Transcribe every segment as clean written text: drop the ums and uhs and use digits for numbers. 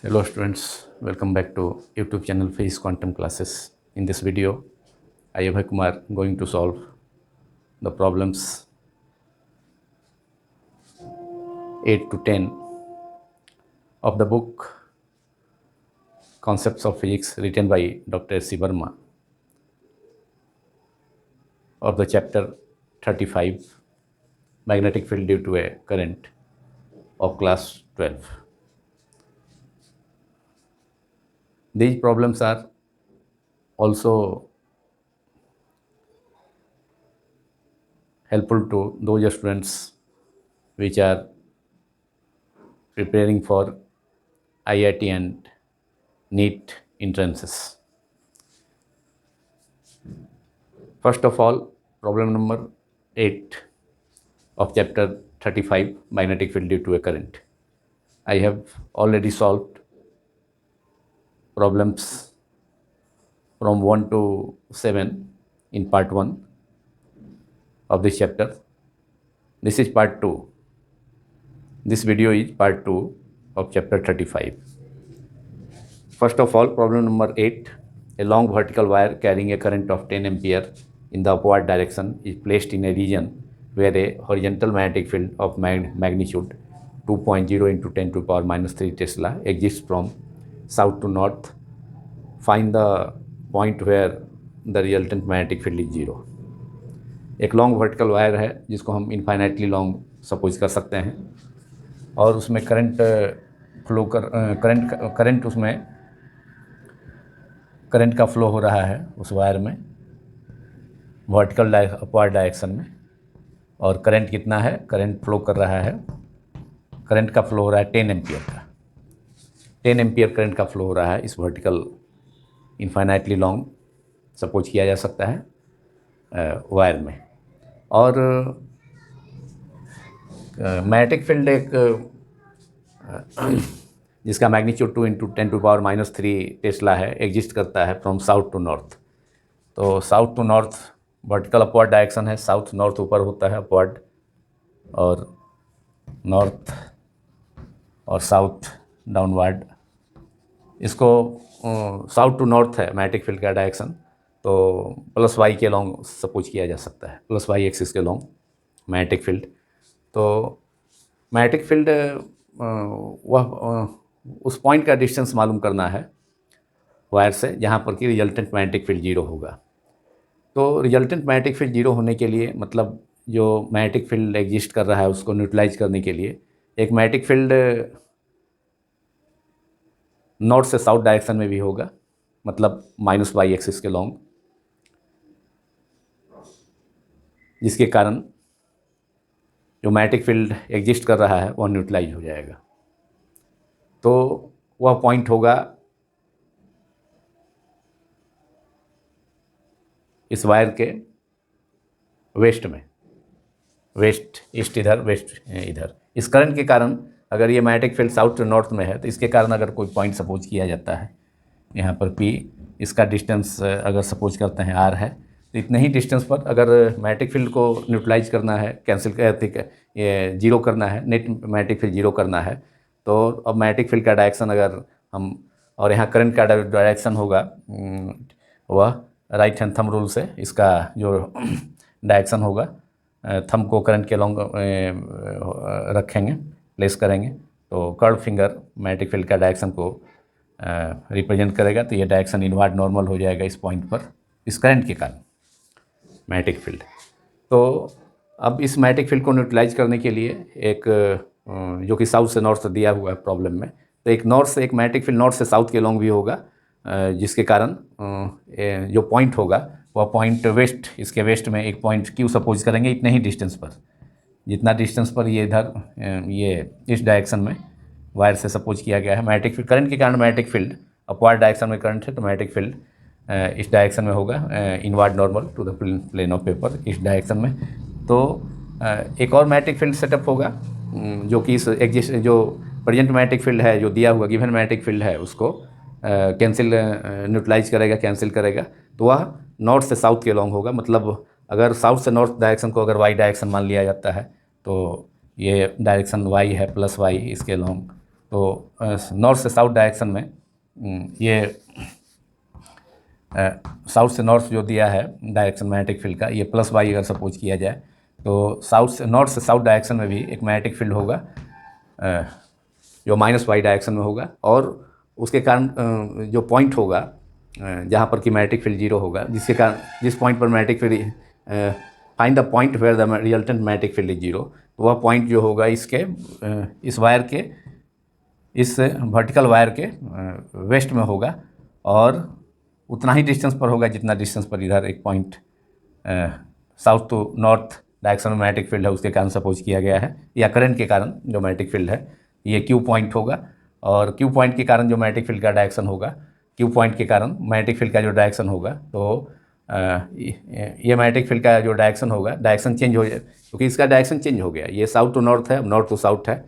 Hello students, welcome back to YouTube channel Physics Quantum Classes. In this video, I am Abhay Kumar going to solve the problems 8 to 10 of the book Concepts of Physics written by Dr. S.C. Verma of the chapter 35 Magnetic Field Due to a Current of class 12. These problems are also helpful to those students which are preparing for IIT and NEET entrances. First of all, problem number 8 of chapter 35 magnetic field due to a current. I have already solved problems from 1 to 7 in part 1 of this chapter. This is part 2. This video is part 2 of chapter 35. First of all, problem number 8. A long vertical wire carrying a current of 10 ampere in the upward direction is placed in a region where a horizontal magnetic field of magnitude 2.0 into 10 to the power minus 3 Tesla exists from south to north. Find the point where the resultant magnetic field is 0. एक long vertical wire है जिसको हम infinitely long suppose कर सकते हैं और उसमें current का फ्लो हो रहा है उस वायर में वर्टिकल अपवर्ड डायरेक्शन में। और करंट कितना है? करंट फ्लो कर रहा है, करंट का फ्लो हो रहा है 10 एम्पियर का। 10 एम्पियर करंट का फ्लो हो रहा है इस वर्टिकल इनफाइनाइटली लॉन्ग सपोज किया जा सकता है वायर में। और मैग्नेटिक फील्ड एक जिसका magnitude 2 into 10 to the power minus 3 tesla है, एग्जिस्ट करता है फ्रॉम साउथ टू नॉर्थ। तो south to north vertical upward direction है, साउथ नॉर्थ ऊपर होता है अपवर्ड और नॉर्थ और साउथ डाउनवर्ड। इसको साउथ टू नॉर्थ है मैग्नेटिक फील्ड का डायरेक्शन, तो प्लस वाई के लॉन्ग सपोज किया जा सकता है, प्लस वाई एक्सिस के लॉन्ग मैग्नेटिक फील्ड। तो मैग्नेटिक फील्ड वह उस पॉइंट का डिस्टेंस मालूम करना है वायर से जहाँ पर कि रिजल्टेंट मैग्नेटिक फील्ड 0 होगा। तो रिजल्टेंट मैग्नेटिक फील्ड 0 होने के लिए मतलब जो मैग्नेटिक फील्ड एग्जिस्ट कर रहा है उसको न्यूट्रलाइज करने के लिए एक मैग्नेटिक फील्ड नॉर्थ से साउथ डायरेक्शन में भी होगा, मतलब माइनस वाई एक्सिस के लॉन्ग, जिसके कारण जो मैग्नेटिक फील्ड एग्जिस्ट कर रहा है वह न्यूट्रलाइज हो जाएगा। तो वह पॉइंट होगा इस वायर के वेस्ट में, वेस्ट ईस्ट इधर, वेस्ट इधर। इस करंट के कारण अगर ये magnetic field south to north में है तो इसके कारण अगर कोई पॉइंट सपोज किया जाता है यहाँ पर P, इसका डिस्टेंस अगर सपोज करते हैं R है, तो इतने ही डिस्टेंस पर अगर मैग्नेटिक फील्ड को न्यूट्रलाइज करना है, कैंसिल ये 0 करना है, नेट मैग्नेटिक फील्ड 0 करना है, तो अब मैग्नेटिक फील्ड का डायरेक्शन अगर हम और यहाँ करंट का डायरेक्शन होगा वह राइट हैंड थंब रूल से इसका जो डायरेक्शन होगा, थंब को करंट के लॉन्ग रखेंगे, प्लेस करेंगे, तो कर्व फिंगर मैग्नेटिक फील्ड का डायरेक्शन को रिप्रेजेंट करेगा। तो ये डायरेक्शन इनवर्ड नॉर्मल हो जाएगा इस पॉइंट पर इस करंट के कारण मैग्नेटिक फील्ड। तो अब इस मैग्नेटिक फील्ड को न्यूट्रलाइज करने के लिए एक जो कि साउथ से नॉर्थ दिया हुआ है प्रॉब्लम में, तो एक नॉर्थ से एक मैग्नेटिक फील्ड नॉर्थ से साउथ के लॉन्ग भी होगा, जिसके कारण जो पॉइंट होगा वह पॉइंट वेस्ट, इसके वेस्ट में एक पॉइंट Q सपोज करेंगे इतने ही डिस्टेंस पर, जितना डिस्टेंस पर ये इधर ये इस डायरेक्शन में वायर से सपोज किया गया है। मैग्नेटिक फील्ड करंट के कारण मैग्नेटिक फील्ड अपवर्ड डायरेक्शन में करंट है, तो मैग्नेटिक फील्ड इस डायरेक्शन में होगा, inward normal to the plane of paper इस डायरेक्शन में। तो एक और मैग्नेटिक फील्ड सेटअप होगा जो कि इस एग्जिस्ट जो प्रेजेंट मैग्नेटिक फील्ड है जो दिया हुआ गिवन मैग्नेटिक फील्ड है उसको कैंसिल न्यूट्रलाइज करेगा, कैंसिल करेगा, तो वह नॉर्थ से साउथ के लॉन्ग होगा। मतलब अगर साउथ से नॉर्थ डायरेक्शन को अगर वाई डायरेक्शन मान लिया जाता है तो ये डायरेक्शन वाई है प्लस वाई इसके लॉन्ग तो नॉर्थ से साउथ डायरेक्शन में ये साउथ से नॉर्थ जो दिया है डायरेक्शन मैग्नेटिक फील्ड का, ये प्लस वाई अगर सपोज किया जाए तो साउथ से नॉर्थ से साउथ डायरेक्शन में भी एक मैग्नेटिक फील्ड होगा जो माइनस वाई डायरेक्शन में होगा, और उसके कारण जो पॉइंट होगा जहाँ पर कि मैग्नेटिक फील्ड जीरो होगा, जिसके कारण जिस पॉइंट पर magnetic field find the point where the resultant magnetic field is zero, तो वह पॉइंट जो होगा इसके इस वायर के इस वर्टिकल वायर के वेस्ट में होगा, और उतना ही डिस्टेंस पर होगा जितना डिस्टेंस पर इधर एक point south to north direction में मैग्नेटिक फील्ड है उसके कारण सपोज किया गया है, या करंट के कारण जो मैग्नेटिक फील्ड है ये क्यू पॉइंट होगा, और क्यू पॉइंट के कारण जो मैग्नेटिक फील्ड का डायरेक्शन होगा, क्यू पॉइंट के कारण मैग्नेटिक फील्ड का जो डायरेक्शन होगा, तो ये मैग्नेटिक फील्ड का जो डायरेक्शन होगा, डायरेक्शन चेंज हो जाए क्योंकि इसका डायरेक्शन चेंज हो गया, ये साउथ टू नॉर्थ है, अब नॉर्थ टू साउथ है,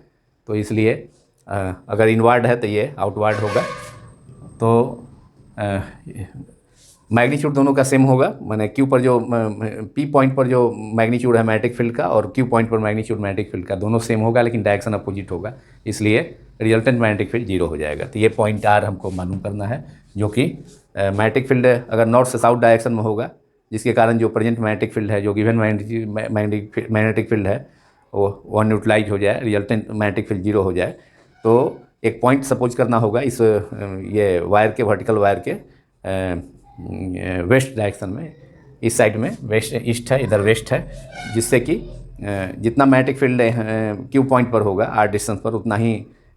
तो इसलिए अगर इनवर्ड है तो ये आउटवर्ड होगा। तो मैग्नीट्यूड दोनों का सेम होगा, माने क्यू पर जो पी पॉइंट पर जो मैग्नीट्यूड है मैग्नेटिक फील्ड का और क्यू पॉइंट पर मैग्नीट्यूड मैग्नेटिक फील्ड का दोनों सेम होगा, लेकिन डायरेक्शन अपोजिट होगा, इसलिए रिजल्टेंट मैग्नेटिक फील्ड जीरो हो जाएगा। तो ये पॉइंट आर हमको मालूम करना है, जो कि मैग्नेटिक फील्ड अगर नॉर्थ से साउथ डायरेक्शन में होगा, जिसके कारण जो प्रेजेंट मैग्नेटिक फील्ड है, जो गिवन मैग्नेटिक फील्ड है वो न्यूट्रलाइज हो जाए, रिजल्टेंट मैग्नेटिक फील्ड जीरो हो जाए, तो एक पॉइंट सपोज करना होगा इस ये वायर के वर्टिकल वायर के वेस्ट डायरेक्शन में, इस साइड में वेस्ट ईस्ट है, इधर वेस्ट है, जिससे कि जितना मैग्नेटिक फील्ड क्यू पॉइंट पर होगा आर डिस्टेंस पर, उतना ही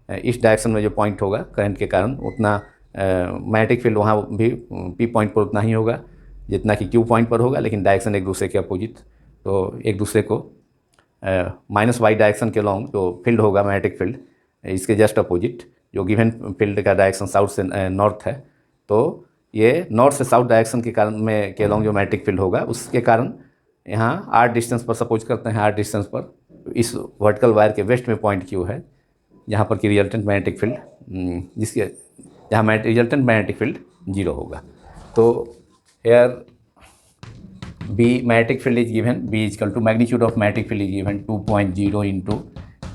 ईस्ट डायरेक्शन में जो पॉइंट होगा करंट के कारण, उतना मैग्नेटिक फील्ड वहाँ भी पी पॉइंट पर उतना ही होगा जितना कि क्यू पॉइंट पर होगा, लेकिन डायरेक्शन एक दूसरे के अपोजिट, तो एक दूसरे को माइनस वाई डायरेक्शन के लॉन्ग जो फील्ड होगा मैग्नेटिक फील्ड, इसके जस्ट अपोजिट जो गिवन फील्ड का डायरेक्शन साउथ से नॉर्थ है, तो ये नॉर्थ से साउथ डायरेक्शन के कारण में के लॉन्ग जो मैग्नेटिक फील्ड होगा, उसके कारण यहाँ आर डिस्टेंस पर सपोज करते हैं, आर डिस्टेंस पर इस वर्टिकल वायर के वेस्ट में पॉइंट क्यू है, जहाँ पर कि रिजल्टेंट मैग्नेटिक फील्ड जिसके जहाँ रिजल्टेंट मैग्नेटिक फील्ड जीरो होगा। तो here B magnetic field is given, B is equal to magnitude of magnetic field is given 2.0 into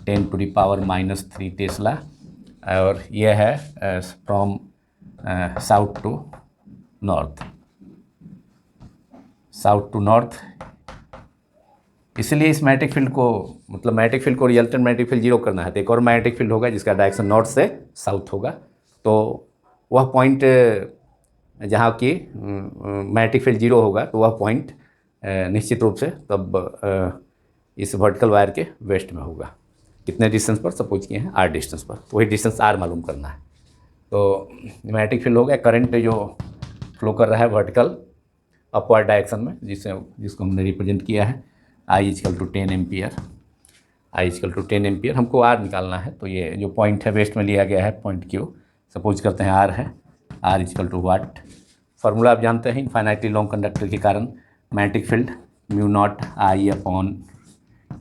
10⁻³ tesla, और यह है from south to north, south to north. इसलिए इस magnetic field को मतलब magnetic field को रिजल्टेंट मैग्नेटिक फील्ड जीरो करना है, तो एक और मैग्नेटिक फील्ड होगा जिसका डायरेक्शन नॉर्थ से साउथ होगा, तो वह पॉइंट जहाँ की मैग्नेटिक फील्ड जीरो होगा, तो वह पॉइंट निश्चित रूप से तब इस वर्टिकल वायर के वेस्ट में होगा। कितने डिस्टेंस पर सपोज किए हैं, आर डिस्टेंस पर, तो वही डिस्टेंस आर मालूम करना है। तो मैग्नेटिक फील्ड हो गया, करंट जो फ्लो कर रहा है वर्टिकल अपवर्ड डायरेक्शन में, जिसको हमने रिप्रेजेंट किया है I equal to 10 ampere, I equal to 10 ampere. हमको आर निकालना है, तो ये जो पॉइंट है वेस्ट में लिया गया है, पॉइंट क्यू सपोज करते हैं आर है, R equal to what. Formula आप जानते हैं, इनफाइनाइटली लॉन्ग कंडक्टर के कारण magnetic field mu naught I upon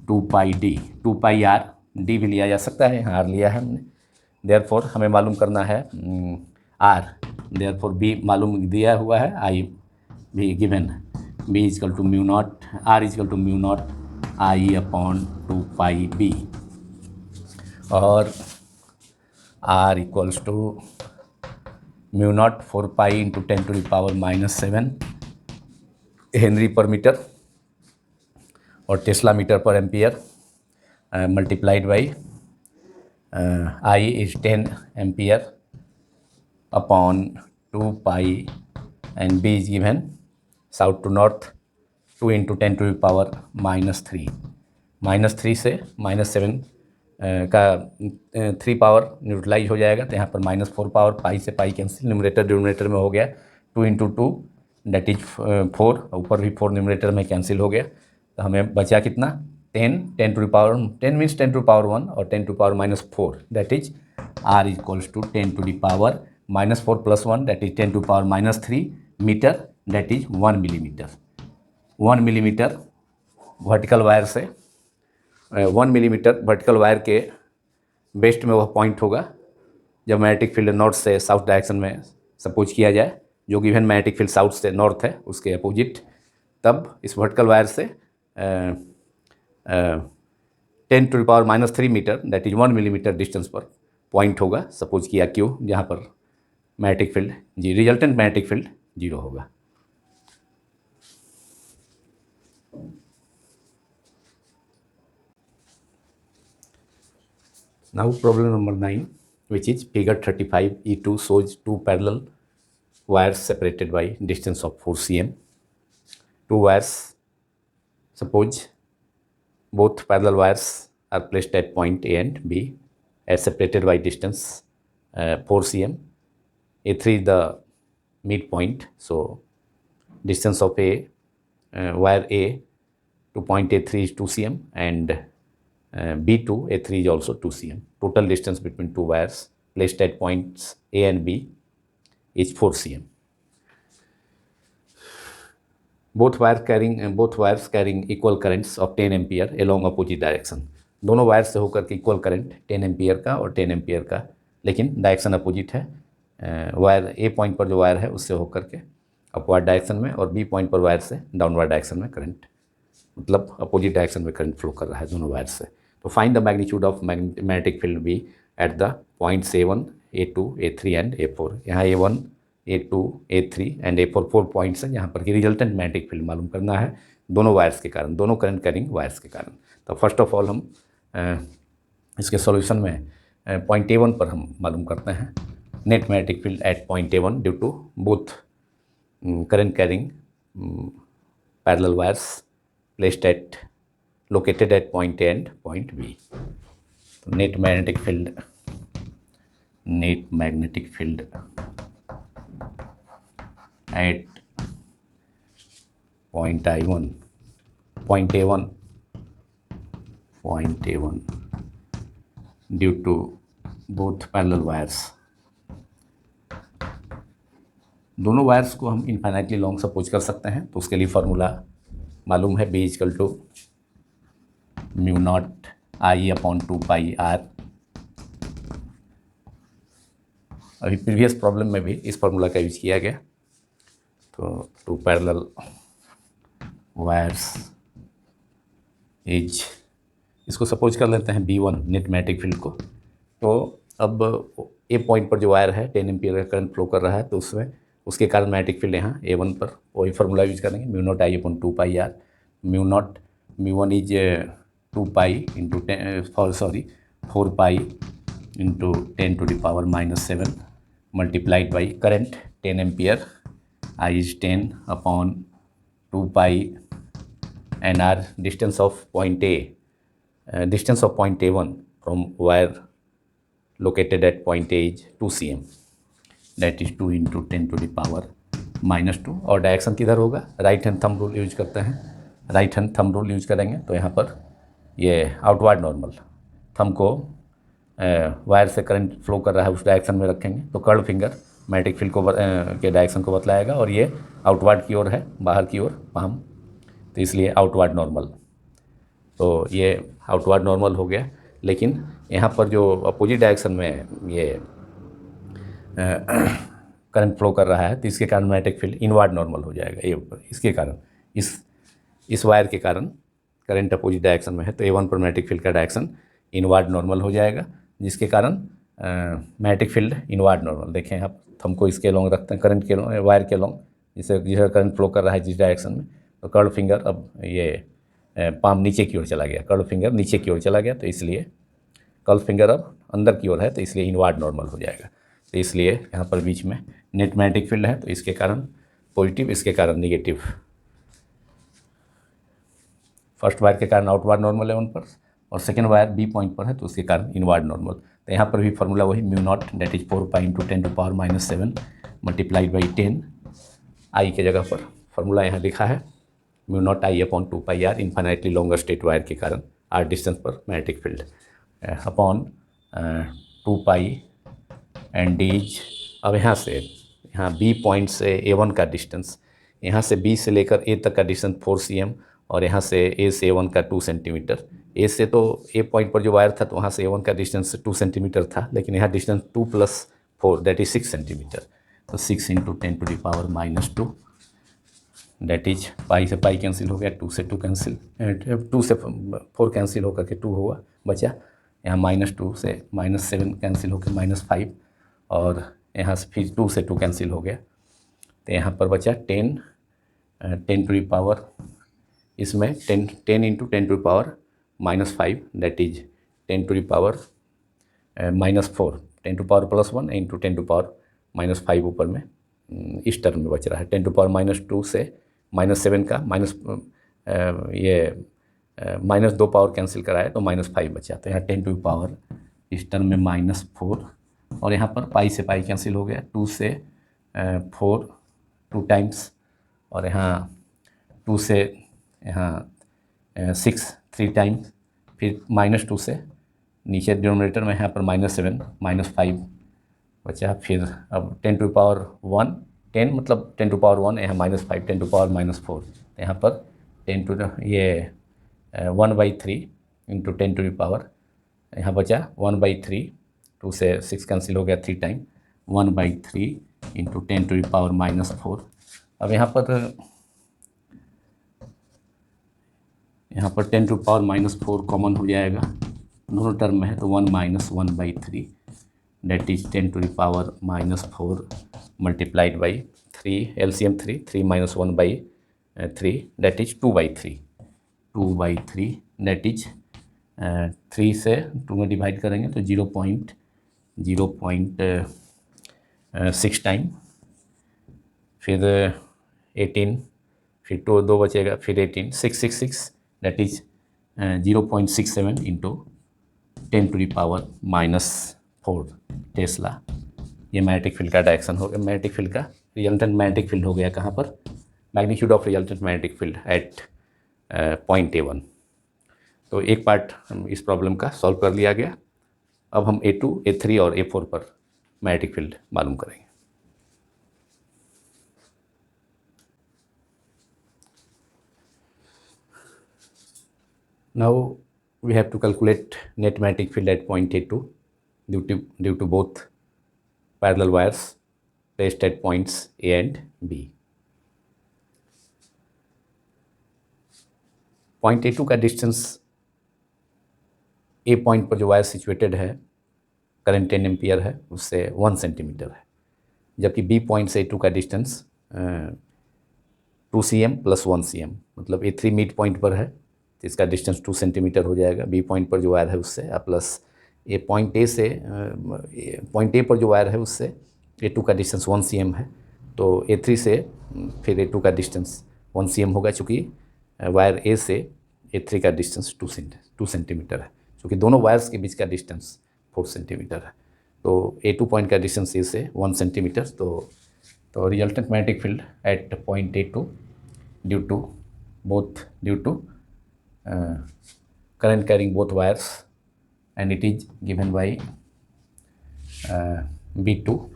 2πd, 2πr, D भी लिया जा सकता है, यहाँ आर लिया है हमने। देयरफॉर हमें मालूम करना है आर, देयरफॉर बी मालूम दिया हुआ है, आई भी गिवन है, B equal to mu naught, r equal to mu naught I upon 2πb, और r equals to mu naught 4π into 10⁻⁻7 henry पर मीटर और टेस्ला मीटर पर ampere, multiplied by I is 10 ampere upon 2π and B is given south to north 2 into 10⁻⁻3, -3 से -7 का 3 power neutralise हो जाएगा, तो यहाँ पर -4 पावर, पाई से पाई कैंसिल, न्यूमरेटर डिनोमिनेटर में हो गया 2 इंटू 2 दैट इज 4, ऊपर भी 4 न्यूमरेटर में कैंसिल हो गया, तो हमें बचा कितना 10 मीन्स 10⁻1 और 10⁻⁻4 that is R equals to 10⁻⁻4 plus 1 that is 10⁻⁻3 metre, that is 1 millimetre. 1 millimetre vertical wire से 1 मिलीमीटर वर्टिकल वायर के वेस्ट में वह पॉइंट होगा जब मैग्नेटिक फील्ड नॉर्थ से साउथ डायरेक्शन में सपोज किया जाए, जो गिवन मैग्नेटिक फील्ड साउथ से नॉर्थ है उसके अपोजिट, तब इस वर्टिकल वायर से 10⁻³ metre that is 1 millimetre distance पर पॉइंट होगा, सपोज किया क्यू, जहाँ पर मैग्नेटिक फील्ड जी रिजल्टेंट मैग्नेटिक फील्ड 0 होगा। Now problem number 9, which is figure 35 E2 shows two parallel wires separated by distance of 4 cm. Two wires, suppose both parallel wires are placed at point A and B as separated by distance 4 cm. A3 is the midpoint, so distance of wire A to point A3 is 2 cm and B to A3 is also 2 cm. Total distance between two wires placed at points A and B is 4 cm. Both wires carrying equal currents of 10 ampere along opposite direction. दोनों wire से होकर के equal current 10 ampere का और 10 ampere का, लेकिन direction opposite है। Wire ए point पर जो वायर है उससे होकर के अपवर्ड डायरेक्शन में और बी पॉइंट पर वायर से डाउनवर्ड डायरेक्शन में करंट, मतलब अपोजिट डायरेक्शन में करंट फ्लो कर रहा है दोनों वायर से। तो find the magnitude of magnetic field B at the points A1, A2, A3 and A4। यहाँ A1, A2, A3 and A4 4 points हैं जहाँ पर कि रिजल्टेंट मैग्नेटिक फील्ड मालूम करना है दोनों वायर्स के कारण, दोनों करंट कैरिंग वायर्स के कारण। तो फर्स्ट ऑफ ऑल हम इसके सॉल्यूशन में पॉइंट A1 पर हम मालूम करते हैं net magnetic field at point A1 due to both current carrying parallel wires placed at located at point A and point B. So net magnetic field at point A1 due to both parallel wires. दोनों wires को हम infinitely long suppose कर सकते हैं, तो उसके लिए formula मालूम है, B equal to mu naught I upon 2πr। अभी प्रीवियस प्रॉब्लम में भी इस फार्मूला का यूज किया गया। तो टू पैरेलल वायर्स इज, इसको सपोज कर लेते हैं B1 नेट मैग्नेटिक फील्ड को। तो अब ए पॉइंट पर जो वायर है 10 एम्पियर का करंट फ्लो कर रहा है, तो उसमें उसके कारण मैग्नेटिक फील्ड यहाँ A1 पर वही फार्मूला यूज करेंगे, mu naught I upon 2πr। म्यू1 is 2π into 4π into 10⁻⁻7 multiplied by current 10 ampere, I is 10 upon 2π and r distance of point A1 from wire located at point A is 2 cm, that is 2 into 10⁻⁻2। और direction किधर होगा, right hand thumb rule use करते हैं, right hand thumb rule use करेंगे। तो यहाँ पर ये आउटवर्ड नॉर्मल थंब को वायर से करंट फ्लो कर रहा है उस डायरेक्शन में रखेंगे, तो कर्ल फिंगर मैग्नेटिक फील्ड को के डायरेक्शन को बतलाएगा, और ये आउटवर्ड की ओर है, बाहर की ओर पाम, तो इसलिए आउटवर्ड नॉर्मल। तो ये आउटवर्ड नॉर्मल हो गया, लेकिन यहाँ पर जो अपोजिट डायरेक्शन में ये करंट फ्लो कर रहा है, तो इसके कारण मैग्नेटिक फील्ड इनवर्ड नॉर्मल हो जाएगा ए पर। इसके कारण इस वायर के कारण करंट अपोजिट डायरेक्शन में है, तो A1 पर मैग्नेटिक फील्ड का डायरेक्शन इनवर्ड नॉर्मल हो जाएगा, जिसके कारण मैग्नेटिक फील्ड इनवर्ड नॉर्मल। देखें आप, हमको इसके लॉन्ग रखते हैं, करंट के वायर के लॉन्ग, जिसे करंट फ्लो कर रहा है जिस डायरेक्शन में, तो कर्ल फिंगर अब ये पाम नीचे की ओर चला गया, कर्ल फिंगर नीचे की ओर चला गया, तो इसलिए कर्ल फिंगर अब अंदर की ओर है, तो इसलिए इनवर्ड नॉर्मल हो जाएगा। तो इसलिए यहाँ पर बीच में नेट मैग्नेटिक फील्ड है, तो इसके कारण पॉजिटिव, इसके कारण निगेटिव। फर्स्ट वायर के कारण आउटवर्ड नॉर्मल है उन पर, और सेकेंड वायर बी पॉइंट पर है, तो उसके कारण इनवर्ड नॉर्मल। तो यहाँ पर भी फार्मूला वही, mu naught that is 4π into 10⁻⁻7 multiplied by 10, I के जगह पर फार्मूला यहाँ लिखा है mu naught I upon 2πr, infinitely longer straight wire के कारण आर डिस्टेंस पर मैग्नेटिक फील्ड अपॉन 2π एंड डीज। अब यहाँ बी पॉइंट से A1 का डिस्टेंस, यहाँ से B से लेकर A तक का डिस्टेंस 4 cm, और यहाँ से A से A1 का 2 सेंटीमीटर। A से तो A पॉइंट पर जो वायर था, तो वहाँ से A1 का डिस्टेंस 2 सेंटीमीटर था, लेकिन यहाँ डिस्टेंस 2 + 4 दैट इज 6 सेंटीमीटर। तो 6 इंटू 10⁻⁻2 दैट इज पाई से कैंसिल हो गया, 2 से 2 कैंसिल, 2 से 4 कैंसिल होकर के 2 हुआ बचा, यहाँ -2 से -7 कैंसिल होकर -5, और यहाँ से फिर 2 से 2 कैंसिल हो गया, तो यहाँ पर बचा 10 टू द पावर, इसमें 10 into 10 to the power -5, that is 10 to the power -4, 10 to power +1 into 10 to power -5 ऊपर में इस टर्म में बच रहा है। 10 टू पावर -2 से -7 का -2 पावर कैंसिल कराया तो -5 बचा, तो यहाँ 10 टू पावर इस टर्म में -4, और यहाँ पर पाई से पाई कैंसिल हो गया, 2 से 4 2 टाइम्स, और यहाँ 2 से यहाँ 6 3 टाइम्स, फिर -2 से नीचे डिनोमिनेटर में यहाँ पर -7 -5 बचा, फिर अब 10 टू पावर 1 10 मतलब 10 टू पावर 1, यहाँ -5 10 टू पावर -4, तो यहाँ पर 10 टू 1/3 इंटू 10 टू पावर, यहाँ बचा 1/3, 2 से 6 कैंसिल हो गया 3 टाइम, 1/3 इंटू 10 टू पावर -4। अब यहाँ पर 10 टू पावर -4 कॉमन हो जाएगा, दोनों टर्म में है, तो 1 - 1/3 that is 10 to power -4 multiplied by 3, LCM 3 -1/3 that is 2/3 that is 3 से 2 में डिवाइड करेंगे तो 0.6 टाइम, फिर 18, फिर 2 बचेगा, फिर 18 666 that is 0.67 into 10 to the power -4 tesla. ये मैग्नेटिक फील्ड का डायरेक्शन हो गया, मैग्नेटिक फील्ड का रिजल्टेंट मैग्नेटिक फील्ड हो गया कहाँ पर, magnitude of resultant magnetic field at point A1। तो एक पार्ट इस प्रॉब्लम का सॉल्व कर लिया गया। अब हम A2, A3 और A4 पर मैग्नेटिक फील्ड मालूम करेंगे। Now we have to calculate net magnetic field at point A2 due to both parallel wires placed at points A and B. Point A2 का डिस्टेंस A पॉइंट पर जो wire situated है, current 10 ampere है, उससे 1 centimetre है, जबकि B point से A2 का डिस्टेंस 2 cm + 1 cm, मतलब A3 मिड पॉइंट पर है तो इसका डिस्टेंस 2 सेंटीमीटर हो जाएगा, B पॉइंट पर जो वायर है उससे, प्लस पॉइंट A पर जो वायर है उससे A2 का डिस्टेंस 1 cm है, तो A3 से फिर A2 का डिस्टेंस 1 cm होगा, चूँकि वायर A से A3 का डिस्टेंस 2 सेंटीमीटर है, क्योंकि दोनों वायर्स के बीच का डिस्टेंस 4 सेंटीमीटर है, तो A2 पॉइंट का डिस्टेंस A से 1 सेंटीमीटर। तो resultant magnetic field at point A2 due to current carrying both wires, and it is given by B2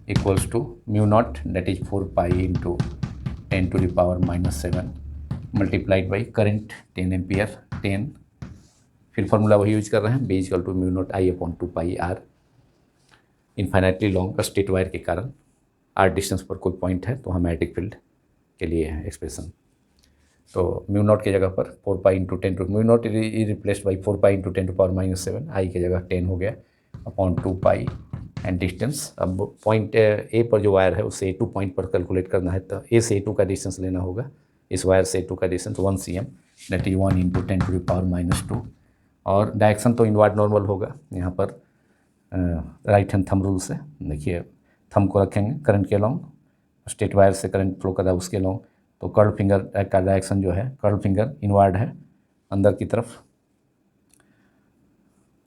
equals to μ0, that is 4 pi into 10 to the power -7 multiplied by current 10 ampere 10, फिर formula वही use कर रहे हैं, B = μ0 I/2 pi r। Infinitely long straight wire के कारण r distance पर कोई point है तो हम मैग्नेटिक फील्ड के लिए है एक्सप्रेशन, तो μ0 की जगह पर 4 pi into 10 to μ0 is replaced by 4 pi into 10 to power -7, I की जगह 10 हो गया अपॉन 2 पाई एंड डिस्टेंस। अब पॉइंट A पर जो वायर है उससे A2 पॉइंट पर कैलकुलेट करना है, तो A से A2 का डिस्टेंस लेना होगा, इस वायर से A2 का distance 1 cm, that is 1 into 10 to power -2, और डायरेक्शन तो इनवर्ड नॉर्मल होगा। यहाँ पर राइट हैंड थंब रूल से देखिए, थंब को रखेंगे करंट के लॉन्ग, स्ट्रेट वायर से करंट फ्लो कर रहा है उसके लॉन्ग, तो कर्ल फिंगर का डायरेक्शन जो है, कर्ल फिंगर इनवर्ड है अंदर की तरफ,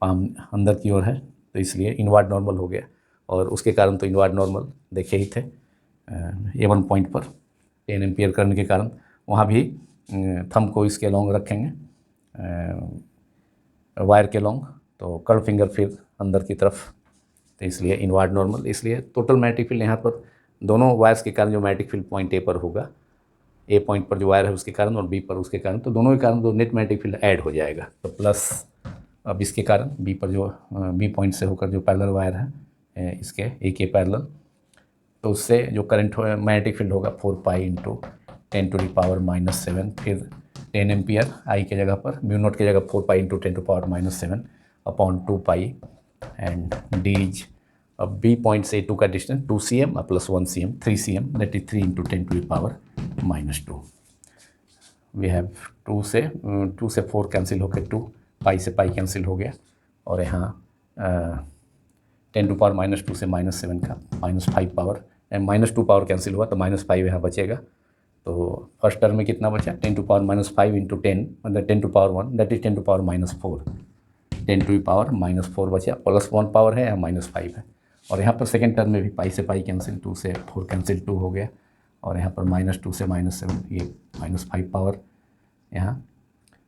पाम अंदर की ओर है, तो इसलिए इनवर्ड नॉर्मल हो गया, और उसके कारण तो इनवर्ड नॉर्मल देखे ही थे A1 पॉइंट पर 10 एम्पियर करने के कारण, वहाँ भी थंब को इसके लॉन्ग रखेंगे वायर के लॉन्ग, तो कर्ल फिंगर फिर अंदर की तरफ, तो इसलिए इनवर्ड नॉर्मल। इसलिए टोटल मैग्नेटिक फील्ड यहाँ पर दोनों वायर्स के कारण जो मैग्नेटिक फील्ड पॉइंट A पर होगा, A पॉइंट पर जो वायर है उसके कारण और B पर उसके कारण, तो दोनों के कारण तो नेट मैग्नेटिक फील्ड ऐड हो जाएगा, तो प्लस अब इसके कारण B पर जो B पॉइंट से होकर जो पैरेलल वायर है इसके A के पैरेलल, तो उससे जो करंट मैग्नेटिक फील्ड होगा 4 pi into 10 to the power -7, फिर 10 एम्पियर आई के जगह पर, μ0 की जगह 4 pi into 10 to power -7, upon 2 pi and D is अब बी पॉइंट से A2 का distance 2 cm plus 1 cm 3 cm that is 3 into 10 to the power -2। We have 2 से 4 कैंसिल होकर 2 पाई से पाई कैंसिल हो गया और यहाँ 10 टू पावर -2 से -7 का -5 पावर -2 पावर कैंसिल हुआ तो -5 यहाँ बचेगा। तो फर्स्ट टर्म में कितना बचा 10 टू पावर -5 इंटू 10 मतलब 10 to power 1 that is 10 to power -4 10 to power -4 बचा प्लस 1 पावर है या -5 है। और यहाँ पर सेकेंड टर्म में भी पाई से पाई कैंसिल 2 से 4 कैंसिल 2 हो गया और यहाँ पर -2 से -7 ये -5 पावर यहाँ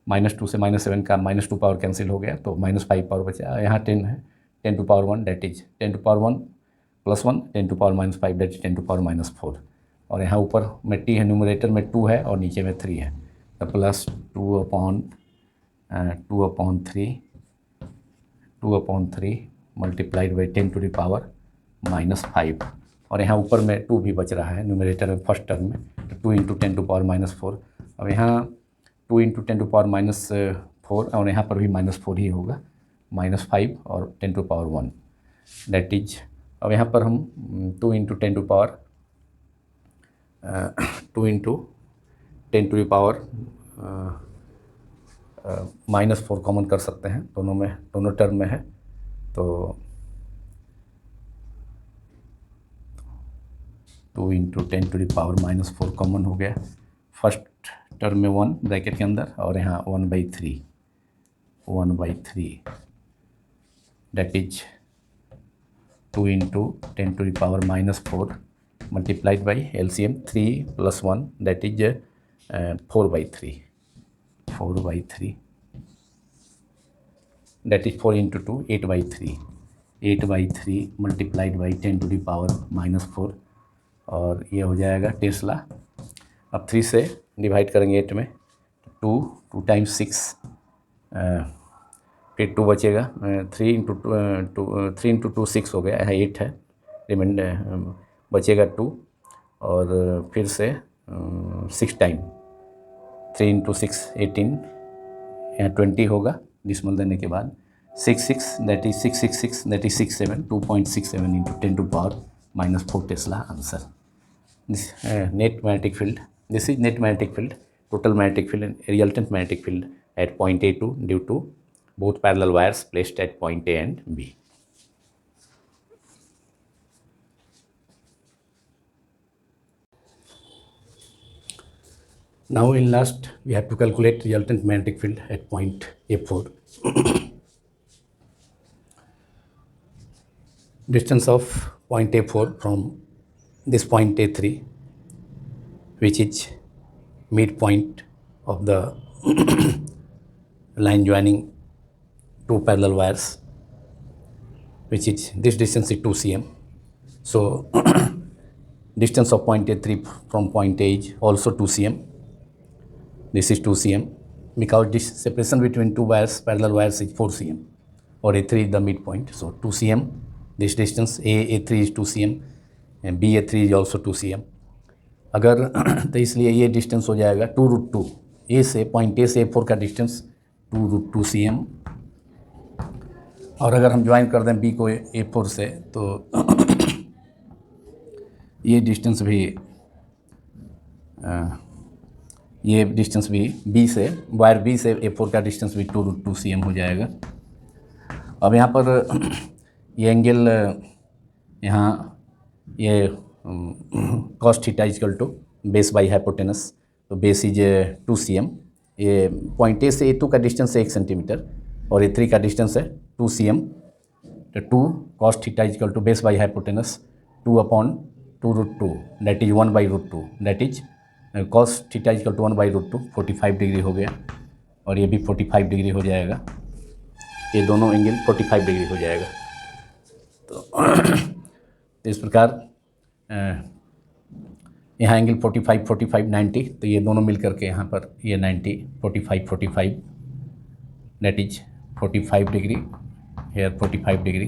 -2 से -7 का -2 पावर कैंसिल हो गया तो -5 पावर बचा। यहाँ 10 है 10 to power 1 that is 10 to power 1 plus 1 10 to power -5 that is 10 to power -4 और यहाँ ऊपर में t है न्यूमरेटर में 2 है और नीचे में 3 है तो plus 2 upon 3 multiplied by 10 to the power -5 और यहाँ ऊपर में 2 भी बच रहा है न्यूमरेटर में फर्स्ट टर्म में तो 2 इंटू 10 टू पावर -4 अब यहाँ 2 इंटू 10 टू पावर -4 और यहाँ पर भी -4 ही होगा -5 और 10 टू पावर 1 दैट इज अब यहाँ पर हम 2 into 10 to power 2 into 10 to the power -4 common कर सकते हैं दोनों टर्म में है तो 2 into 10 to the power -4 common हो गया फर्स्ट टर्म में 1 ब्रैकेट के अंदर और यहाँ 1/3 that is 2 into 10 to the power -4 multiplied by LCM 3 plus 1 that is 4/3 that is 4 into 2 8/3 multiplied by 10 to the power -4 और ये हो जाएगा टेस्ला। अब 3 से डिवाइड करेंगे 8 में 2 टाइम्स 6 फिर 2 बचेगा 3 इंटू 2 6 हो गया यहाँ 8 है रिमाइंडर बचेगा 2 और फिर से 6 टाइम 3 इंटू 6 18 यहाँ 20 होगा डिसमल देने के बाद 6 that is 666 that is 67 2.67 into 10 to power -4 tesla answer. This net magnetic field this is net magnetic field total magnetic field and resultant magnetic field at point A2 due to both parallel wires placed at point A and B. Now in last we have to calculate resultant magnetic field at point A4. Distance of point A4 from this point A3 which is midpoint of the line joining two parallel wires which is this distance is 2 cm. So distance of point A3 from point A is also 2 cm. This is 2 cm because this separation between two wires parallel wires is 4 cm or A3 is the midpoint. So 2 cm this distance A3 is 2 cm and BA3 is also 2 cm. अगर तो इसलिए ये distance हो जाएगा 2√2 ए से point A से A4 का distance 2√2 cm और अगर हम ज्वाइन कर दें बी को A4 से तो ये डिस्टेंस भी बी से वायर बी से A4 का डिस्टेंस भी 2√2 cm हो जाएगा। अब यहाँ पर ये एंगल यहाँ ये cos theta equal to base by hypotenuse तो बेस इज 2 cm। ये पॉइंट ए से A2 का डिस्टेंस है 1 सेंटीमीटर और A3 का डिस्टेंस है 2 cm तो 2 cos theta equal to base by hypotenuse 2/2√2 that is 1/√2 that is cos theta equal to 1/√2 45 degree हो गया और ये भी 45 डिग्री हो जाएगा। ये दोनों एंगल 45 डिग्री हो जाएगा। तो इस प्रकार यहाँ एंगल 45 45 90 तो ये दोनों मिल करके यहाँ पर ये 90 45 45 that is 45 degree here 45 degree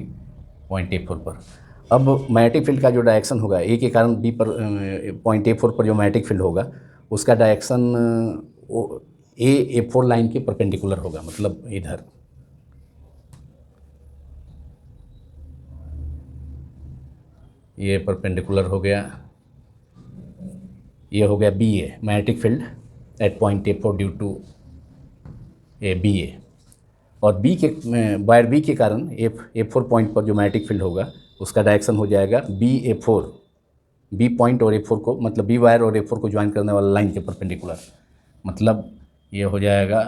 point A4 पर। अब मैग्नेटिक फील्ड का जो डायरेक्शन होगा ए के कारण बी पर पॉइंट A4 पर जो मैग्नेटिक फील्ड होगा उसका डायरेक्शन A4 लाइन के परपेंडिकुलर होगा मतलब इधर ये परपेंडिकुलर हो गया, ये हो गया B A, magnetic field at point A4 due to A B A. और बी के वायर बी के कारण A4 पॉइंट पर जो मैग्नेटिक फील्ड होगा उसका डायरेक्शन हो जाएगा BA4, बी पॉइंट और A4 को, मतलब बी वायर और A4 को ज्वाइन करने वाला लाइन के परपेंडिकुलर। मतलब ये हो जाएगा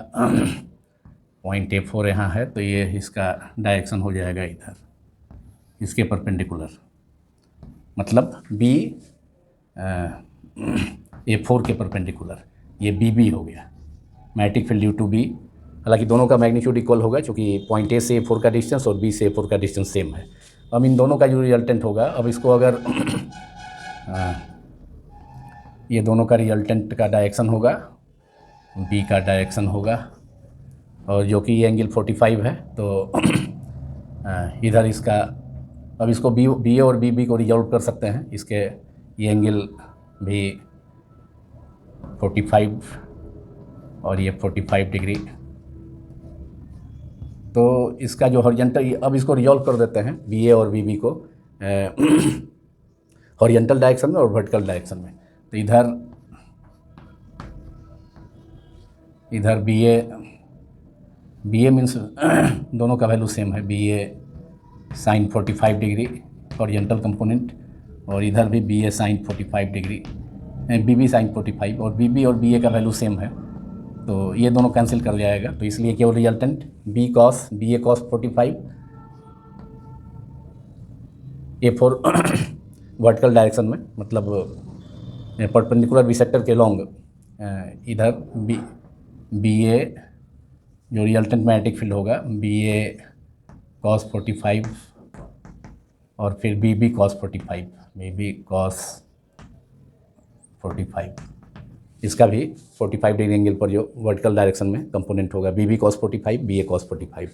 पॉइंट A4 यहाँ है तो ये इसका डायरेक्शन हो जाएगा इधर, इसके परपेंडिकुलर। मतलब बी A4 के परपेंडिकुलर, ये BB हो गया, magnetic field due to B. हालांकि दोनों का मैग्नीट्यूड इक्वल होगा क्योंकि पॉइंट A से A4 का डिस्टेंस और B से A4 का डिस्टेंस सेम है। अब इन दोनों का जो रिजल्टेंट होगा, अब इसको अगर ये दोनों का रिजल्टेंट का डायरेक्शन होगा, B का डायरेक्शन होगा, और जो कि ये एंगल 45 है तो इधर इसका, अब इसको BA और BB को रिजॉल्व कर सकते हैं। इसके ये एंगल भी 45 और ये 45 डिग्री, तो इसका जो हॉरिजॉन्टल, अब इसको रिजॉल्व कर देते हैं BA और BB को हॉरिजॉन्टल डायरेक्शन में और वर्टिकल डायरेक्शन में। तो इधर BA मीन्स दोनों का वैल्यू सेम है, BA sine 45 degree horizontal component, और इधर भी BA sine 45 degree, BB sine 45, और BB और BA का वैल्यू सेम है तो ये दोनों कैंसिल कर जाएगा। तो इसलिए केवल resultant BA cos 45 A4 vertical direction में, मतलब परपेंडिकुलर बिसेक्टर के लॉन्ग इधर BA जो रिजल्टेंट मैग्नेटिक फील्ड होगा BA cos 45 और फिर BB cos 45, इसका भी 45 डिग्री एंगल पर जो वर्टिकल डायरेक्शन में कंपोनेंट होगा BB cos 45 BA cos 45।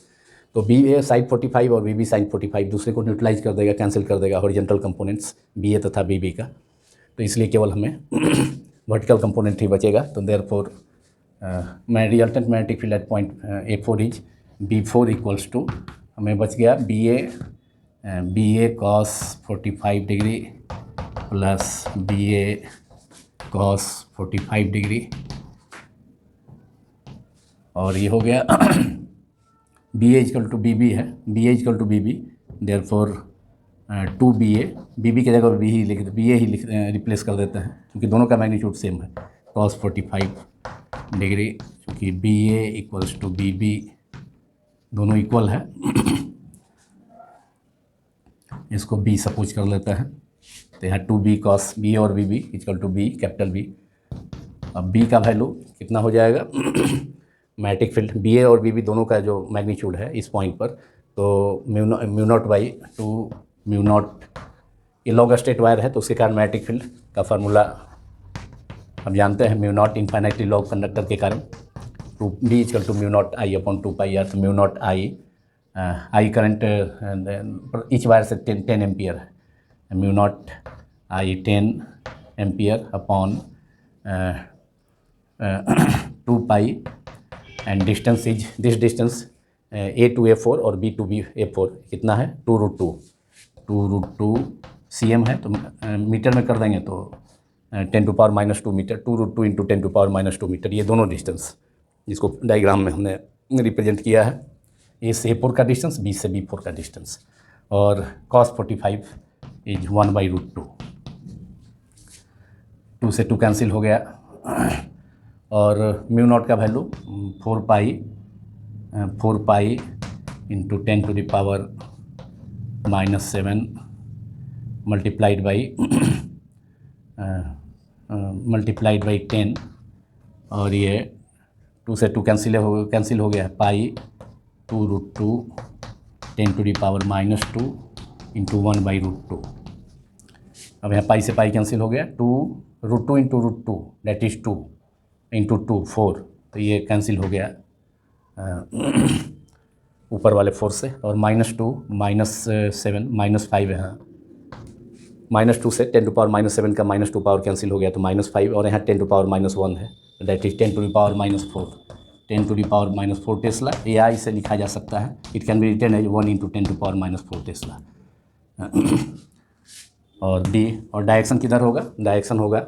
तो BA sin 45 और BB sin 45 दूसरे को न्यूट्रलाइज कर देगा, कैंसिल कर देगा हॉरिजॉन्टल कंपोनेंट्स BA तथा BB का। तो इसलिए केवल हमें वर्टिकल कंपोनेंट ही बचेगा। तो therefore resultant magnetic field at point A4 is B4 equals to, हमें बच गया BA cos 45 degree plus BA cos 45 degree, और ये हो गया BA इक्वल टू BB है, BA equal to BB, therefore 2BA, BB की जगह BA ही रिप्लेस कर देते हैं क्योंकि दोनों का मैग्नीट्यूड सेम है, cos 45 डिग्री, क्योंकि BA इक्वल्स टू BB दोनों इक्वल है। इसको B सपोज कर लेते हैं तो यहाँ 2B cos BA और BB equal to B capital B। अब B का वैल्यू कितना हो जाएगा मैग्नेटिक फील्ड BA और BB दोनों का जो मैग्नीट्यूड है इस पॉइंट पर, तो mu naught by 2 mu naught, ये लॉन्ग स्ट्रेट वायर है तो उसके कारण मैग्नेटिक फील्ड का फार्मूला हम जानते हैं, mu naught infinitely long conductor के कारण 2B equal to mu naught I upon 2πr। तो mu naught I current each wire से 10 एम्पियर है, mu naught I 10 ampere upon 2π, and distance is this distance A to A4 और B to A4 कितना है 2√2 cm है, तो metre में कर देंगे तो 10⁻² मीटर, 2√2 इंटू 10⁻² मीटर, ये दोनों डिस्टेंस जिसको डायग्राम में हमने रिप्रेजेंट किया है, A से A4 का डिस्टेंस, B से B4 का डिस्टेंस, और cos 45 इज 1/√2, 2 से 2 कैंसिल हो गया, और म्यू नॉट का वैल्यू 4π इंटू 10⁻⁻7 मल्टीप्लाइड बाई 10, और ये 2 से 2 कैंसिल हो गया, पाई 2√2 10⁻⁻2 इंटू 1/√2। अब यहाँ पाई से पाई कैंसिल हो गया, 2√2 इंटू √2 दैट इज़ 2 इंटू 2 4, तो ये कैंसिल हो गया ऊपर वाले 4 से, और -2 -7 -5 है, -2 से 10⁻⁻7 का -2 पावर कैंसिल हो गया तो -5, और यहाँ 10⁻⁻1 है दैट इज 10⁻⁻4, 10⁻⁻4 टेस्ला। AI से लिखा जा सकता है, it can be written as 1 इंटू 10⁻⁻4 टेस्ला। और डी, और डायरेक्शन किधर होगा, डायरेक्शन होगा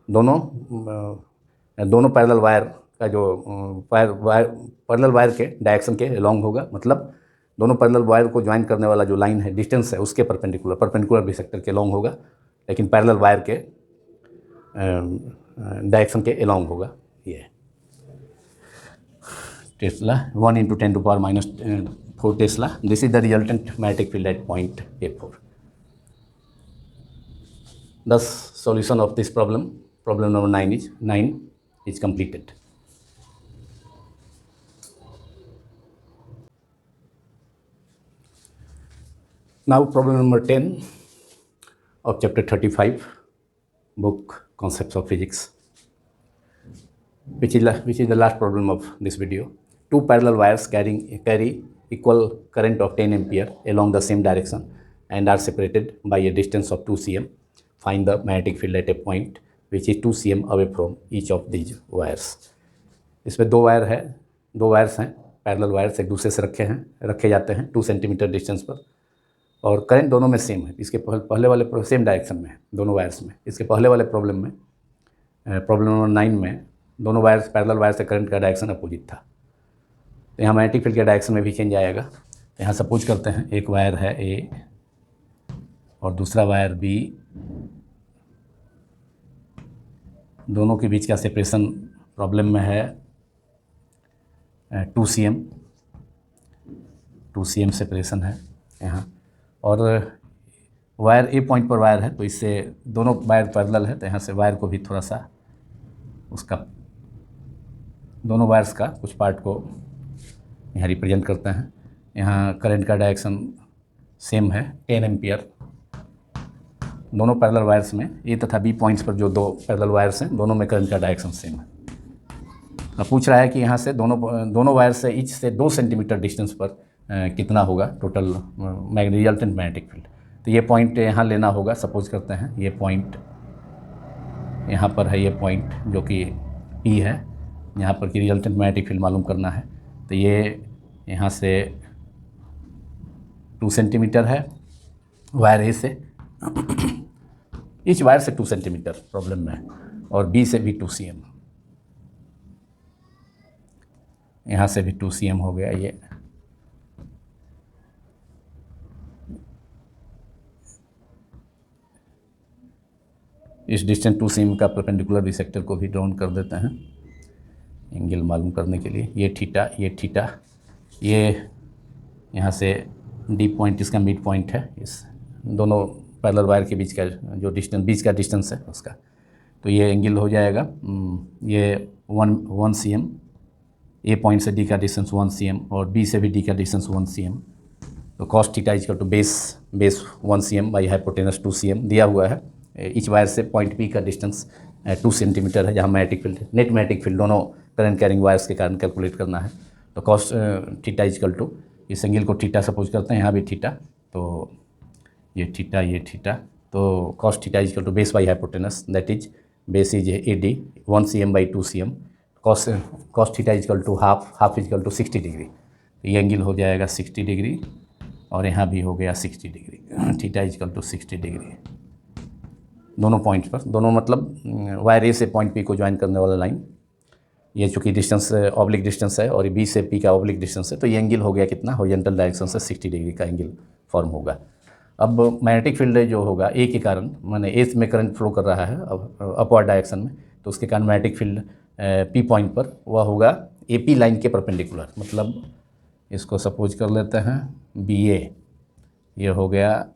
दोनों पैरेलल वायर का जो पैरेलल वायर के डायरेक्शन के अलॉन्ग होगा, मतलब दोनों पैरेलल वायर को ज्वाइन करने वाला जो लाइन है, डिस्टेंस है, उसके परपेंडिकुलर बिसेक्टर के अलॉन्ग होगा, लेकिन पैरेलल वायर के डायरेक्शन के अलॉन्ग होगा। ये Tesla 1 × 10⁻⁴ Tesla, this is the resultant magnetic field at point A4। Thus solution of this problem number 9 is completed. Now problem number 10 of chapter 35 book Concepts of Physics, which is the last problem of this video. Two parallel wires carry equal current of 10 ampere along the same direction and are separated by a distance of 2 cm. Find the magnetic field at a point which is 2 cm away from each of these wires. इसमें दो wires हैं, parallel wires एक दूसरे से रखे जाते हैं 2 centimetre distance पर, और करंट दोनों में सेम है। इसके पहले वाले सेम डायरेक्शन में है दोनों वायर्स में। इसके पहले वाले प्रॉब्लम नंबर 9 में दोनों वायर्स, पैरेलल वायर से करंट का डायरेक्शन अपोजिट था। तो यहाँ मैग्नेटिक फील्ड के डायरेक्शन में भी चेंज आएगा। तो यहाँ सपोज करते हैं एक वायर है A और दूसरा वायर B, दोनों के बीच का सेपरेशन प्रॉब्लम में है 2 cm सेपरेशन है यहाँ, और वायर A पॉइंट पर वायर है, तो इससे दोनों वायर पैरेलल है, तो यहाँ से वायर को भी थोड़ा सा उसका दोनों वायर्स का कुछ पार्ट को यहाँ रिप्रेजेंट करते हैं। यहाँ करंट का डायरेक्शन सेम है 10 एम्पियर दोनों पैरेलल वायर्स में। ए तथा बी पॉइंट्स पर जो दो पैरेलल वायर्स हैं, दोनों में करंट का डायरेक्शन सेम है। अब पूछ रहा है कि यहाँ से दोनों वायर से ईच से 2 सेंटीमीटर डिस्टेंस पर कितना होगा टोटल रिजल्टेंट मैग्नेटिक फील्ड। तो ये पॉइंट यहाँ लेना होगा। सपोज करते हैं ये पॉइंट यहाँ पर है, ये पॉइंट जो कि P है, यहाँ पर की रिजल्टेंट मैग्नेटिक फील्ड मालूम करना है। तो ये यहाँ से 2 सेंटीमीटर है वायर ए से, इस वायर से 2 सेंटीमीटर प्रॉब्लम में, और बी से भी 2 cm, यहाँ से भी 2 cm हो गया। ये इस डिस्टेंस 2 cm का परपेंडिकुलर बिसेक्टर को भी ड्रॉन कर देते हैं एंगल मालूम करने के लिए। ये थीटा, ये यहाँ से डी पॉइंट इसका मिड पॉइंट है, इस दोनों पैरेलल वायर के बीच का जो बीच का डिस्टेंस है उसका। तो ये एंगल हो जाएगा ये 1 cm, ए पॉइंट से डी का डिस्टेंस 1 cm और बी से भी डी का डिस्टेंस 1 cm। तो cos theta equal to base 1 cm by hypotenuse 2 cm दिया हुआ है। इच वायर से पॉइंट पी का डिस्टेंस 2 सेंटीमीटर है, जहाँ magnetic field net magnetic field दोनों करंट कैरिंग वायर्स के कारण कैलकुलेट करना है। तो कॉस थीटा इक्वल टू, इस एंगल को थीटा सपोज करते हैं, यहाँ भी थीटा, तो ये थीटा, तो cos theta equal to base by hypotenuse, that is base is AD 1 cm by 2 cm, cos theta equal to half equal to 60 degree. तो ये एंगल हो जाएगा 60 डिग्री और यहाँ भी हो गया 60 degree. Theta equal to 60 degree दोनों पॉइंट्स पर, दोनों मतलब वायर ए से पॉइंट पी को ज्वाइन करने वाला लाइन, ये चूँकि डिस्टेंस ऑब्लिक डिस्टेंस है और बी से पी का ऑब्लिक डिस्टेंस है, तो ये एंगल हो गया कितना, हॉरिजॉन्टल डायरेक्शन से 60 डिग्री का एंगल फॉर्म होगा। अब मैग्नेटिक फील्ड जो होगा ए के कारण, माने ए में करंट फ्लो कर रहा है अब अपवर्ड डायरेक्शन में, तो उसके कारण मैग्नेटिक फील्ड पी पॉइंट पर वह होगा AP लाइन के परपेंडिकुलर। मतलब इसको सपोज कर लेते हैं BA, ये हो गया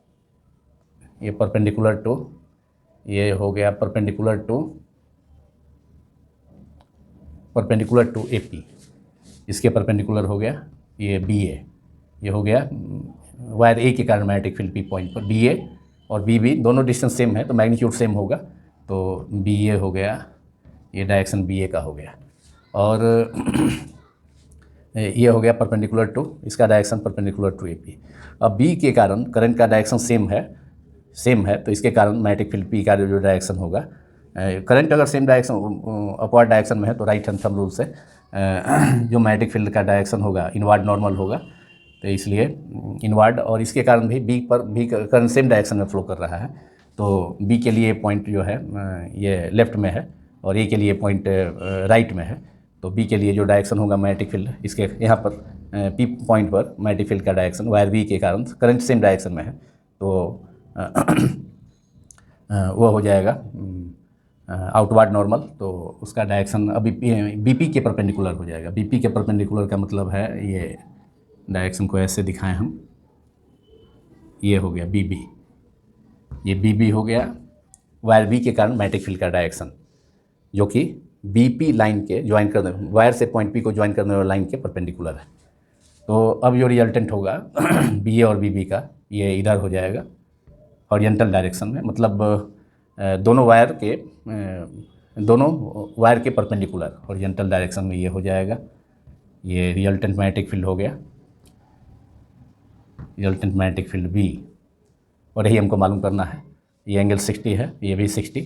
ये परपेंडिकुलर टू, ये हो गया परपेंडिकुलर टू AP, इसके परपेंडिकुलर हो गया ये BA, ये हो गया वायर ए के कारण मैग्नेटिक फील्ड पी पॉइंट पर। BA और BB दोनों डिस्टेंस सेम है, तो मैग्नीट्यूड सेम होगा, तो BA हो गया, ये डायरेक्शन BA का हो गया, और ये हो गया परपेंडिकुलर टू, इसका डायरेक्शन परपेंडिकुलर टू AP। अब B के कारण करंट का डायरेक्शन सेम है, तो इसके कारण मैग्नेटिक फील्ड P का जो डायरेक्शन होगा, करंट अगर सेम डायरेक्शन अपवर्ड डायरेक्शन में है, तो राइट हैंड थंब रूल से जो मैग्नेटिक फील्ड का डायरेक्शन होगा इनवर्ड नॉर्मल होगा। तो इसलिए इनवर्ड, और इसके कारण भी बी पर भी करंट सेम डायरेक्शन में फ्लो कर रहा है। तो बी के लिए पॉइंट जो है ये लेफ्ट में है और ए के लिए पॉइंट राइट में है। तो बी के लिए जो डायरेक्शन होगा मैग्नेटिक फील्ड, इसके यहाँ पर पी पॉइंट पर मैग्नेटिक फील्ड का डायरेक्शन वायर बी के कारण करंट सेम डायरेक्शन में है, तो वो हो जाएगा आउटवर्ड नॉर्मल। तो उसका डायरेक्शन अभी बीपी के परपेंडिकुलर हो जाएगा। बीपी के परपेंडिकुलर का मतलब है ये डायरेक्शन को ऐसे दिखाएं हम, ये हो गया बीबी, ये बीबी हो गया वायर बी के कारण मैग्नेटिक फील्ड का डायरेक्शन, जो कि बीपी लाइन के ज्वाइन करने वायर से पॉइंट पी को ज्वाइन करने वाले लाइन के परपेंडिकुलर है। तो अब जो रिजल्टेंट होगा बी ए और बीबी का, ये इधर हो जाएगा हॉरिजॉन्टल डायरेक्शन में, मतलब दोनों वायर के परपेंडिकुलर हॉरिजॉन्टल डायरेक्शन में ये हो जाएगा। ये रिजल्टेंट मैग्नेटिक फील्ड हो गया, रिजल्टेंट मैग्नेटिक फील्ड बी, और यही हमको मालूम करना है। ये एंगल 60 है, ये भी 60,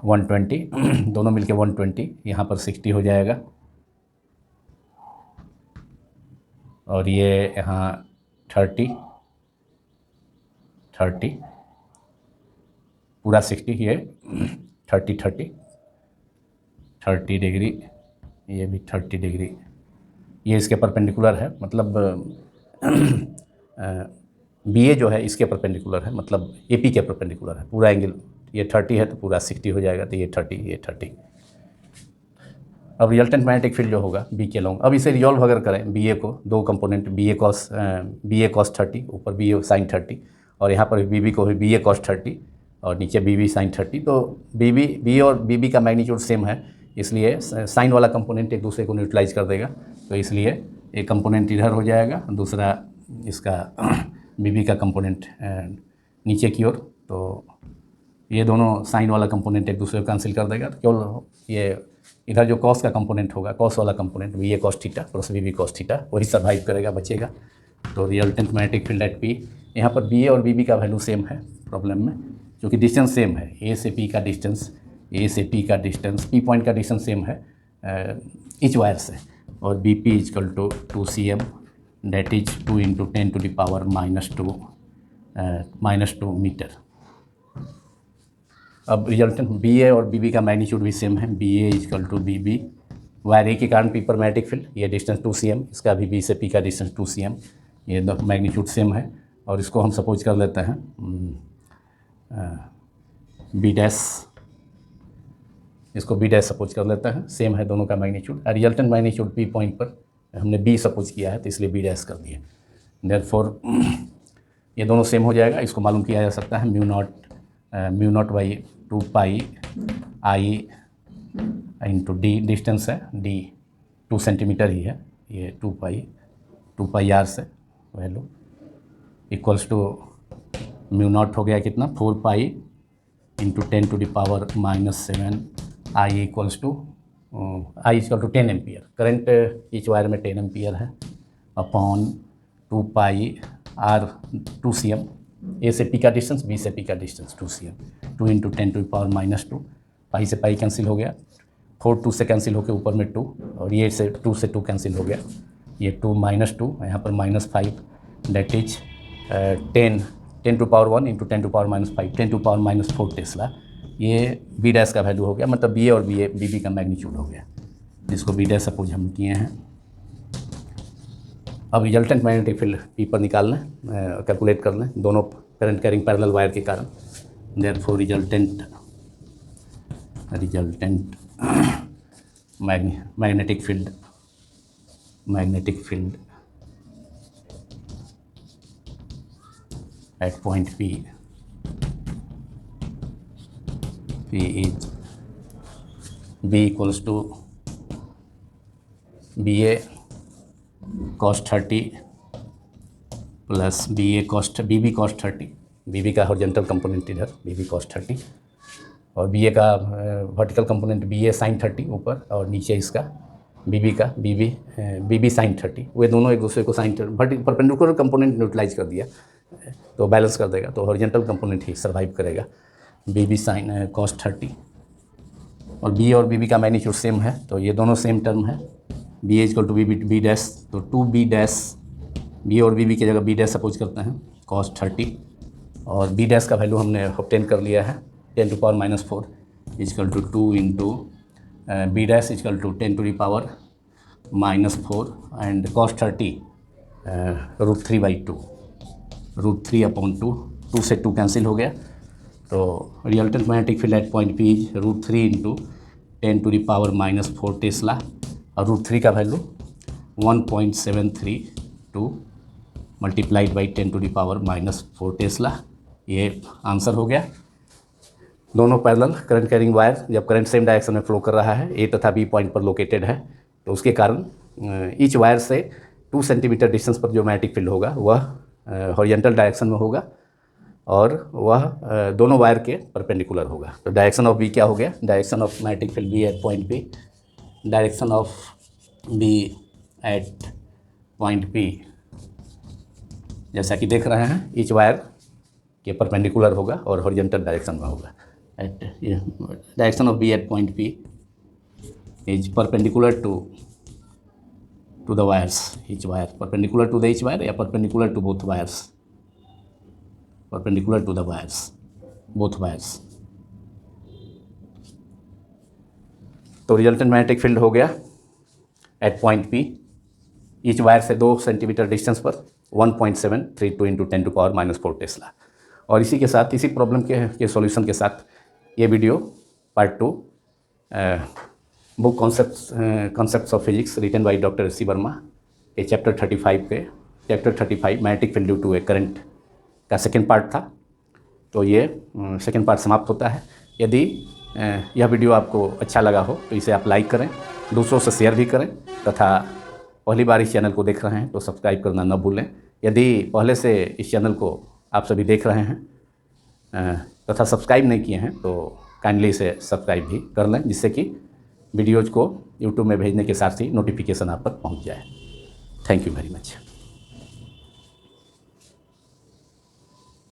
120 दोनों मिलके 120, यहाँ पर 60 हो जाएगा, और ये यहाँ 30 पूरा 60, ये 30 डिग्री, ये भी 30 डिग्री, ये इसके परपेंडिकुलर है, मतलब बी ए जो है इसके परपेंडिकुलर है, मतलब ए पी के परपेंडिकुलर है। पूरा एंगल ये 30 है तो पूरा 60 हो जाएगा, तो ये 30। अब रिजल्टेंट मैग्नेटिक फील्ड जो होगा बी के लॉन्ग, अब इसे रिजॉल्व अगर करें बी ए को, दो कंपोनेंट बी ए कॉस 30, ऊपर बी ए साइन 30, और यहाँ पर बी बी को बी ए कॉस 30 और नीचे बी बी साइन 30। तो बी और बी बी का मैग्नीट्यूड सेम है, इसलिए साइन वाला कंपोनेंट एक दूसरे को न्यूट्रलाइज कर देगा। तो इसलिए एक कंपोनेंट इधर हो जाएगा, दूसरा इसका बी बी का कंपोनेंट नीचे की ओर। तो ये दोनों साइन वाला कंपोनेंट एक दूसरे को कैंसिल कर देगा, तो केवल ये इधर जो कॉस का कंपोनेंट होगा, कॉस वाला component B A cos theta plus B B cos theta, वही सर्वाइव करेगा, बचेगा। तो resultant magnetic field at P, यहाँ पर बी ए और बी बी का वैल्यू सेम है प्रॉब्लम में, क्योंकि डिस्टेंस सेम है, ए से पी का डिस्टेंस, पी पॉइंट का डिस्टेंस सेम है इच वायर से, और B P equal to 2 cm, that is 2 × 10⁻² metre. अब रिजल्टेंट बी ए और बी बी का मैग्नीट्यूड भी सेम है, B A equal to B B, wire A के कारण पी पर मैग्नेटिक फील्ड, ये डिस्टेंस 2 cm, इसका भी बी से पी का डिस्टेंस 2 cm, ये मैग्नीट्यूड सेम है। और इसको हम सपोज कर लेते हैं बी डैश, इसको बी डैश सपोज कर लेते हैं, सेम है दोनों का magnitude. Resultant magnitude P point पर हमने बी सपोज किया है, तो इसलिए बी डैश कर दिए। देयरफॉर ये दोनों सेम हो जाएगा। इसको मालूम किया जा सकता है mu naught by 2 pi I into D, distance है डी 2 सेंटीमीटर ही है, ये 2 पाई आर से value equals to mu naught हो गया कितना 4 pi into 10⁻⁻7 I equals to I equal to 10 ampere. Current each wire में 10 एम्पियर है, upon 2 pi R 2 cm, A से पी का डिस्टेंस, बी से पी का डिस्टेंस 2 cm, 2 × 10⁻², पाई से पाई कैंसिल हो गया, 4 2 से कैंसिल होकर ऊपर में 2, और ये से 2 से 2 कैंसिल हो गया, ये 2 -2, यहाँ पर -5, डेट इज 10⁻1 × 10⁻5, 10⁻4 टेस्ला। ये बी डैश का वैल्यू हो गया, मतलब बी ए और बी बी का मैग्नीट्यूड हो गया, जिसको बी डैश सपोज हम किए हैं। अब रिजल्टेंट मैग्नेटिक फील्ड पी पर निकाल लें, कैलकुलेट कर लें, दोनों करंट कैरिंग पैरेलल वायर के कारण। Therefore resultant magnetic field at point P is B equals to BA cos 30 plus BB cos 30, BB का हॉरिजॉन्टल कंपोनेंट इधर BB cos 30, और BA का वर्टिकल कंपोनेंट BA sin 30 ऊपर, और नीचे इसका BB sin 30। वे दोनों एक दूसरे को साइन परपेंडिकुलर कंपोनेंट न्यूट्रलाइज कर दिया तो बैलेंस कर देगा, तो हॉरिजॉन्टल कंपोनेंट ही सर्वाइव करेगा, BB sin cos 30। और B और BB का मैग्नीट्यूड सेम है, तो ये दोनों सेम टर्म है, BA equal to B dash, तो 2B डैश बी और बी की जगह बी डैश सपोज करते हैं, cos 30, और बी डैश का वैल्यू हमने ऑब्टेन कर लिया है 10⁻⁴ इजकल टू 2 इंटू B dash equal to 10⁻⁻⁴ and cos 30 √3/2, √3/2, 2 से 2 कैंसिल हो गया, तो resultant magnetic field at point P is √3 into 10⁻⁻⁴ Tesla, और √3 का वैल्यू 1.732 मल्टीप्लाइड बाई 10⁻⁻⁴ टेस्ला। ये आंसर हो गया। दोनों पैरेलल करंट कैरिंग वायर जब करंट सेम डायरेक्शन में फ्लो कर रहा है, ए तथा बी पॉइंट पर लोकेटेड है, तो उसके कारण ईच वायर से 2 सेंटीमीटर डिस्टेंस पर जो मैग्नेटिक फील्ड होगा वह हॉरिजॉन्टल डायरेक्शन में होगा और वह दोनों वायर के परपेंडिकुलर होगा। तो डायरेक्शन ऑफ बी क्या हो गया? Direction of magnetic field B at point P, direction of B at point P जैसा कि देख रहे हैं ईच वायर के परपेंडिकुलर होगा और हॉरिजॉन्टल डायरेक्शन में होगा। At direction of B at point P is perpendicular to the wires, each wire perpendicular to the each wire या perpendicular to both wires, perpendicular to the wires, both wires. तो resultant magnetic field हो गया at point P, each wire से 2 centimetre distance पर 1.732 into 10⁻⁴ Tesla. और इसी के साथ, इसी प्रॉब्लम के सॉल्यूशन के साथ ये video part 2 book concepts of physics written by doctor S C Verma के chapter 35 magnetic field due to a current का सेकेंड पार्ट था। तो ये सेकेंड पार्ट समाप्त होता है। यदि यह वीडियो आपको अच्छा लगा हो तो इसे आप लाइक करें, दूसरों से शेयर भी करें, तथा पहली बार इस चैनल को देख रहे हैं तो सब्सक्राइब करना न भूलें। यदि पहले से इस चैनल को आप सभी देख रहे हैं तथा सब्सक्राइब नहीं किए हैं तो काइंडली इसे सब्सक्राइब भी कर लें, जिससे कि वीडियोज़ को यूट्यूब में भेजने के साथ ही नोटिफिकेशन आप पर पहुंच जाए। Thank you very much.